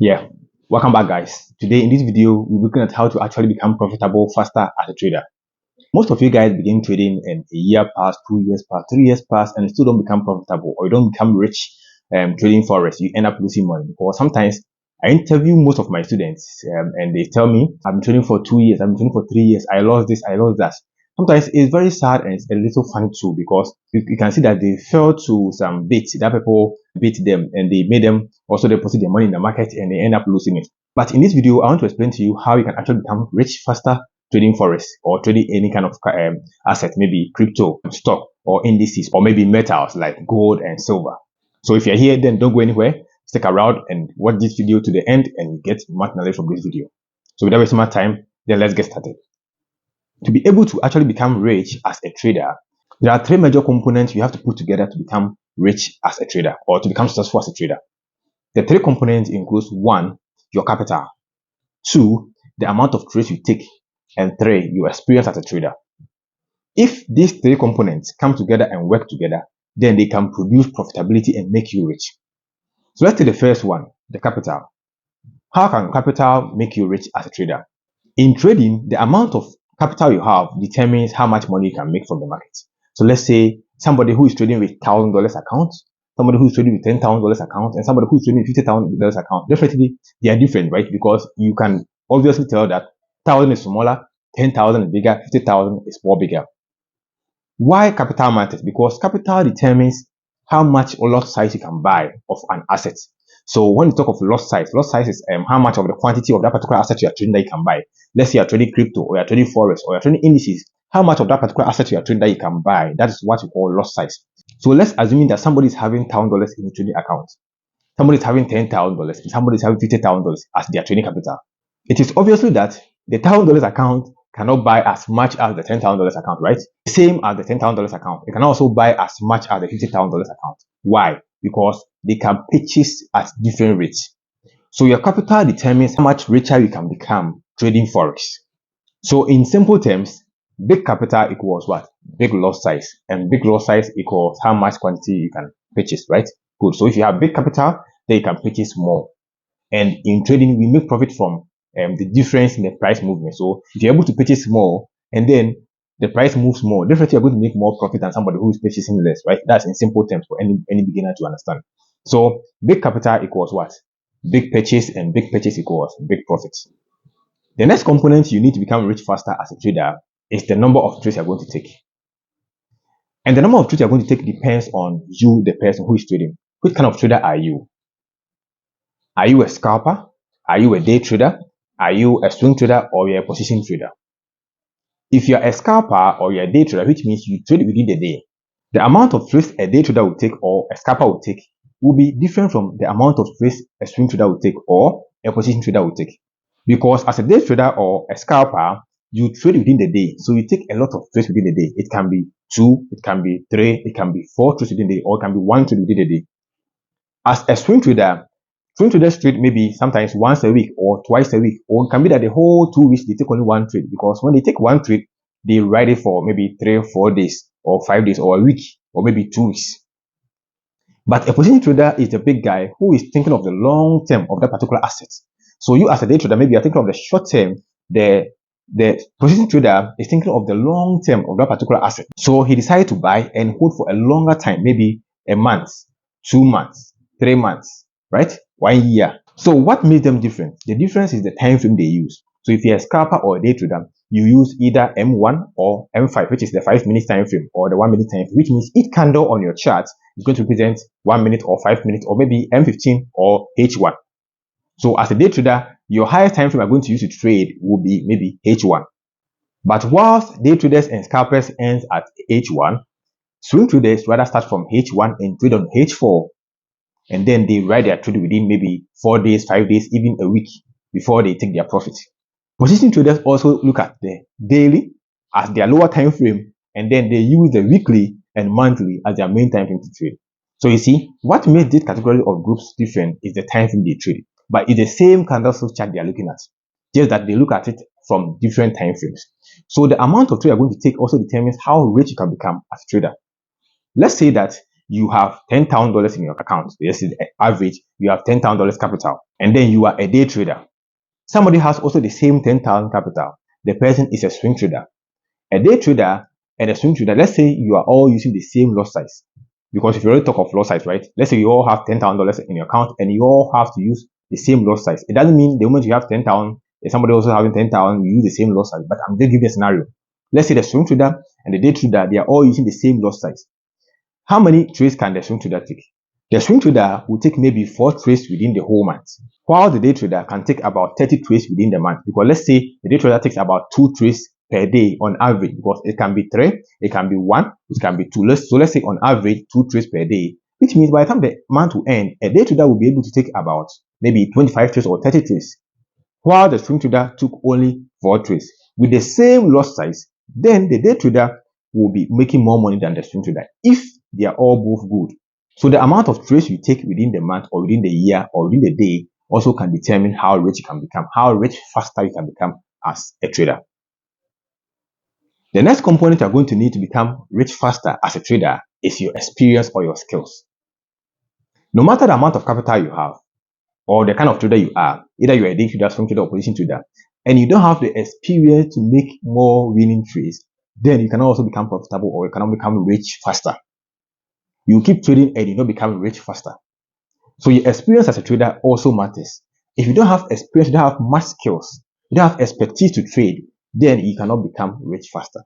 Yeah, welcome back, guys. Today in this video, we're looking at how to actually become profitable faster as a trader. Most of you guys begin trading and a year pass, 2 years pass, 3 years pass, and still don't become profitable or you don't become rich trading forex. You end up losing money because sometimes I interview most of my students and they tell me, I've been trading for 2 years, I've been trading for 3 years, I lost this, I lost that. Sometimes it's very sad and it's a little funny too because you can see that they fell to some bait that people beat them and they made them also deposit their money in the market and they end up losing it. But in this video, I want to explain to you how you can actually become rich faster trading forex or trading any kind of asset, maybe crypto, stock, or indices, or maybe metals like gold and silver. So if you're here, then don't go anywhere. Stick around and watch this video to the end and get much knowledge from this video. So without wasting my time, then let's get started. To be able to actually become rich as a trader, there are three major components you have to put together to become rich as a trader or to become successful as a trader. The three components include: one, your capital; two, the amount of trades you take; and three, your experience as a trader. If these three components come together and work together, then they can produce profitability and make you rich. So let's take the first one, the capital. How can capital make you rich as a trader? In trading, the amount of capital you have determines how much money you can make from the market. So let's say somebody who is trading with $1,000 account, somebody who is trading with $10,000 account, and somebody who is trading with $50,000 account. Definitely, they are different, right? Because you can obviously tell that 1,000 is smaller, 10,000 is bigger, 50,000 is more bigger. Why capital matters? Because capital determines how much lot size you can buy of an asset. So when you talk of lot size is how much of the quantity of that particular asset you are trading that you can buy. Let's say you are trading crypto, or you are trading forex, or you are trading indices. How much of that particular asset you are trading that you can buy? That is what we call lot size. So let's assume that somebody is having $1,000 in a trading account. Somebody is having $10,000 and somebody is having $50,000 as their trading capital. It is obviously that the $1,000 account cannot buy as much as the $10,000 account, right? Same as the $10,000 account. It can also buy as much as the $50,000 account. Why? Because they can purchase at different rates. So your capital determines how much richer you can become trading forex. So in simple terms, big capital equals what? Big lot size. And big lot size equals how much quantity you can purchase, right? Good. So if you have big capital, then you can purchase more. And in trading, we make profit from the difference in the price movement. So if you're able to purchase more and then the price moves more, definitely you're going to make more profit than somebody who is purchasing less, right? That's in simple terms for any beginner to understand. So big capital equals what? Big purchase, and big purchase equals big profits. The next component you need to become rich faster as a trader is the number of trades you're going to take. And the number of trades you're going to take depends on you, the person who is trading. Which kind of trader are you? Are you a scalper? Are you a day trader? Are you a swing trader, or you're a position trader? If you're a scalper or you're a day trader, which means you trade within the day, the amount of trades a day trader will take or a scalper will take will be different from the amount of trades a swing trader will take or a position trader will take. Because as a day trader or a scalper, you trade within the day. So you take a lot of trades within the day. It can be 2, it can be 3, it can be 4 trades within the day, or it can be 1 trade within the day. As a swing traders trade maybe sometimes once a week or twice a week, or it can be that the whole 2 weeks they take only one trade, because when they take one trade, they ride it for maybe 3 or 4 days or 5 days or a week or maybe 2 weeks. But a position trader is the big guy who is thinking of the long term of that particular asset. So you as a day trader, maybe you're thinking of the short term. The position trader is thinking of the long term of that particular asset. So he decided to buy and hold for a longer time, maybe a month, 2 months, 3 months, right? 1 year. So what makes them different? The difference is the time frame they use. So if you're a scalper or a day trader, you use either M1 or M5, which is the 5-minute time frame, or the 1-minute time frame, which means each candle on your chart is going to represent 1 minute or 5 minutes, or maybe M15 or H1. So as a day trader, your highest time frame you're going to use to trade will be maybe H1. But whilst day traders and scalpers end at H1, swing traders rather start from H1 and trade on H4. And then they ride their trade within maybe 4 days, 5 days, even a week before they take their profit. Position traders also look at the daily as their lower time frame, and then they use the weekly and monthly as their main time frame to trade. So you see, what makes this category of groups different is the time frame they trade. But it's the same candlestick chart they are looking at, just that they look at it from different time frames. So the amount of trade you're going to take also determines how rich you can become as a trader. Let's say that you have $10,000 in your account. This is the average. You have $10,000 capital, and then you are a day trader. Somebody has also the same 10,000 capital. The person is a swing trader. A day trader and a swing trader, let's say you are all using the same lot size. Because if you already talk of lot size, right? Let's say you all have $10,000 in your account and you all have to use the same lot size. It doesn't mean the moment you have 10,000, if somebody also having 10,000, you use the same lot size. But I'm just giving a scenario. Let's say the swing trader and the day trader, they are all using the same lot size. How many trades can the swing trader take? The swing trader will take maybe 4 trades within the whole month, while the day trader can take about 30 trades within the month. Because let's say the day trader takes about 2 trades per day on average, because it can be 3, it can be 1, it can be 2. So let's say on average 2 trades per day, which means by the time the month will end, a day trader will be able to take about maybe 25 trades or 30 trades, while the swing trader took only 4 trades. With the same lot size, then the day trader will be making more money than the swing trader if they are all both good. So the amount of trades you take within the month or within the year or within the day also can determine how rich you can become, how rich faster you can become as a trader. The next component you are going to need to become rich faster as a trader is your experience or your skills. No matter the amount of capital you have or the kind of trader you are, either you are a day trader, swing trader, or position trader, and you don't have the experience to make more winning trades, then you cannot also become profitable or you cannot become rich faster. You keep trading and you don't become rich faster. So your experience as a trader also matters. If you don't have experience, you don't have much skills, you don't have expertise to trade, then you cannot become rich faster.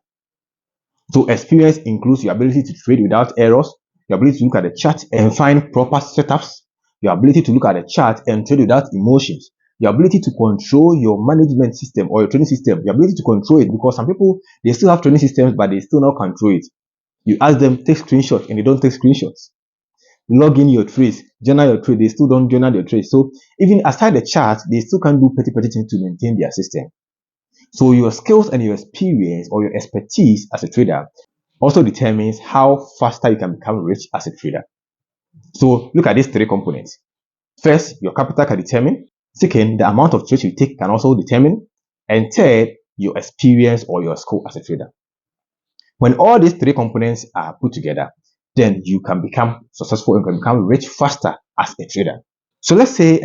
So experience includes your ability to trade without errors, your ability to look at the chart and find proper setups, your ability to look at the chart and trade without emotions, your ability to control your management system or your trading system, your ability to control it, because some people, they still have trading systems, but they still not control it. You ask them, take screenshots, and they don't take screenshots. Log in your trades, journal your trade, they still don't journal their trades. So even aside the chart, they still can't do petty things to maintain their system. So your skills and your experience or your expertise as a trader also determines how faster you can become rich as a trader. So look at these 3 components. First, your capital can determine. Second, the amount of trades you take can also determine. And third, your experience or your skill as a trader. When all these 3 components are put together, then you can become successful and can become rich faster as a trader. So let's say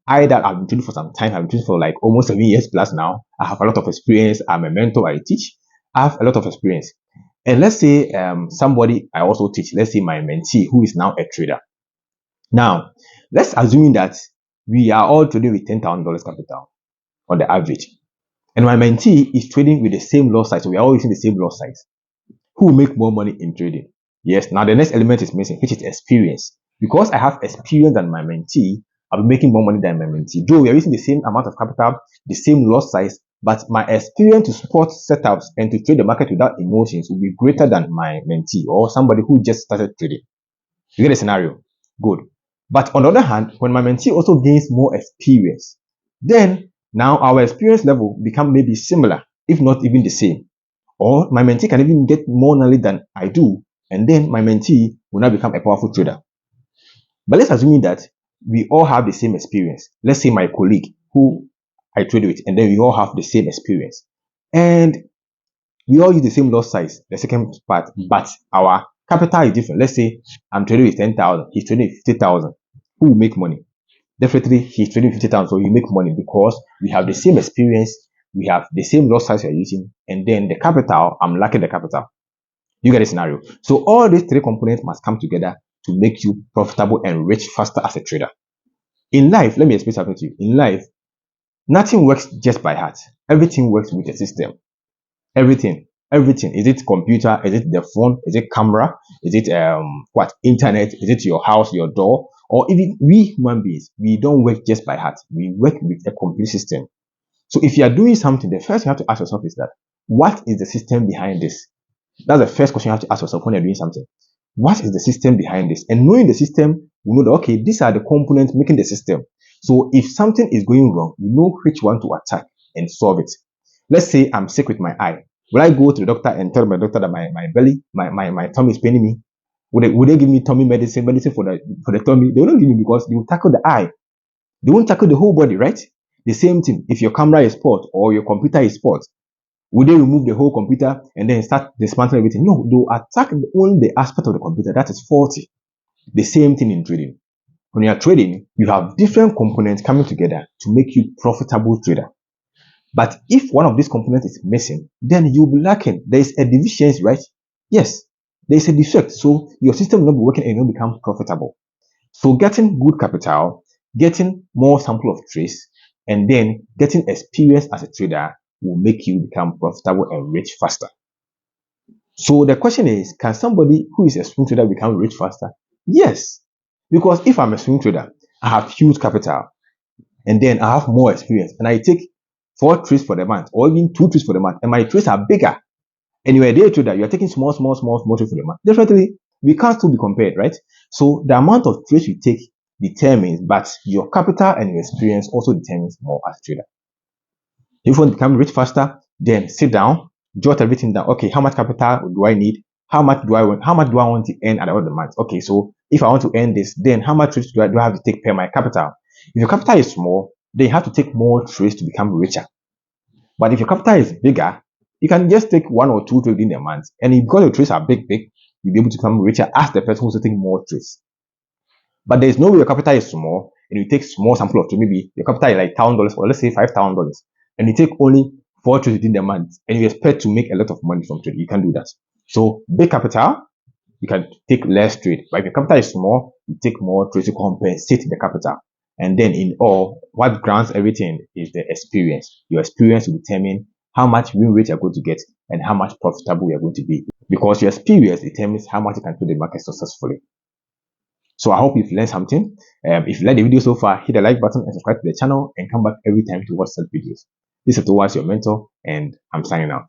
I've been trading for some time. I've been trading for like almost 7 years plus now. I have a lot of experience. I'm a mentor. I teach. I have a lot of experience. And let's say somebody I also teach, let's say my mentee who is now a trader. Now, let's assume that we are all trading with $10,000 capital on the average. And my mentee is trading with the same lot size. So we are all using the same lot size. Who will make more money in trading? Yes, now the next element is missing, which is experience. Because I have experience than my mentee, I'll be making more money than my mentee. Though we are using the same amount of capital, the same lot size, but my experience to spot setups and to trade the market without emotions will be greater than my mentee or somebody who just started trading. You get the scenario? Good. But on the other hand, when my mentee also gains more experience, then now our experience level become maybe similar, if not even the same. Or my mentee can even get more knowledge than I do, and then my mentee will now become a powerful trader. But let's assume that we all have the same experience. Let's say my colleague who I trade with, and then we all have the same experience. And we all use the same lot size, the second part, but our capital is different. Let's say I'm trading with 10,000, he's trading with 50,000. Who will make money? Definitely he's trading 50,000, so he make money because we have the same experience, we have the same lot size we're using, and then the capital, I'm lacking the capital. You get the scenario. So all these 3 components must come together to make you profitable and rich faster as a trader. In life, let me explain something to you. In life, nothing works just by heart. Everything works with a system. Everything. Is it computer? Is it the phone? Is it camera? Is it internet? Is it your house, your door? Or even we human beings, we don't work just by heart. We work with a complete system. So if you are doing something, the first thing you have to ask yourself is that, what is the system behind this? That's the first question you have to ask yourself when you're doing something. What is the system behind this? And knowing the system, you know that, okay, these are the components making the system. So if something is going wrong, you know which one to attack and solve it. Let's say I'm sick with my eye. Will I go to the doctor and tell my doctor that my belly, my tummy is paining me? Would they give me tummy medicine for the tummy? They will not give me, because they will tackle the eye. They won't tackle the whole body, right? The same thing. If your camera is spoiled or your computer is spoiled, Will they remove the whole computer and then start dismantling everything? No, they'll attack only the aspect of the computer that is faulty. The same thing in trading. When you are trading, you have different components coming together to make you profitable trader. But if one of these components is missing, then you'll be lacking. There is a deficiency, right? Yes, there is a defect. So your system will not be working and you'll become profitable. So getting good capital, getting more sample of trades, and then getting experience as a trader will make you become profitable and rich faster. So the question is, can somebody who is a swing trader become rich faster? Yes, because if I'm a swing trader, I have huge capital, and then I have more experience, and I take 4 trades for the month, or even 2 trades for the month, and my trades are bigger. And you're a day trader, you're taking small trades for the month. Definitely, we can't still be compared, right? So the amount of trades you take determines, but your capital and your experience also determines more as a trader. If you want to become rich faster, then sit down, jot everything down. Okay, how much capital do I need? How much do I want? How much do I want to earn at the end of the month? Okay, so if I want to earn this, then how much trades do I have to take per my capital? If your capital is small, then you have to take more trades to become richer. But if your capital is bigger, you can just take 1 or 2 trades in a month, and because your trades are big, you'll be able to become richer as the person who's taking more trades. But there's no way your capital is small and you take small sample of trade. Maybe your capital is like $1,000 or let's say $5,000, and you take only 4 trades within the month, and you expect to make a lot of money from trade. You can't do that. So big capital, you can take less trade. But if your capital is small, you take more trades to compensate the capital. And then in all, what grants everything is the experience. Your experience will determine how much win rate you're going to get and how much profitable you're going to be. Because your experience determines how much you can trade the market successfully. So I hope you've learned something. If you like the video so far, hit the like button and subscribe to the channel and come back every time to watch such videos. This is towards your mentor, and I'm signing out.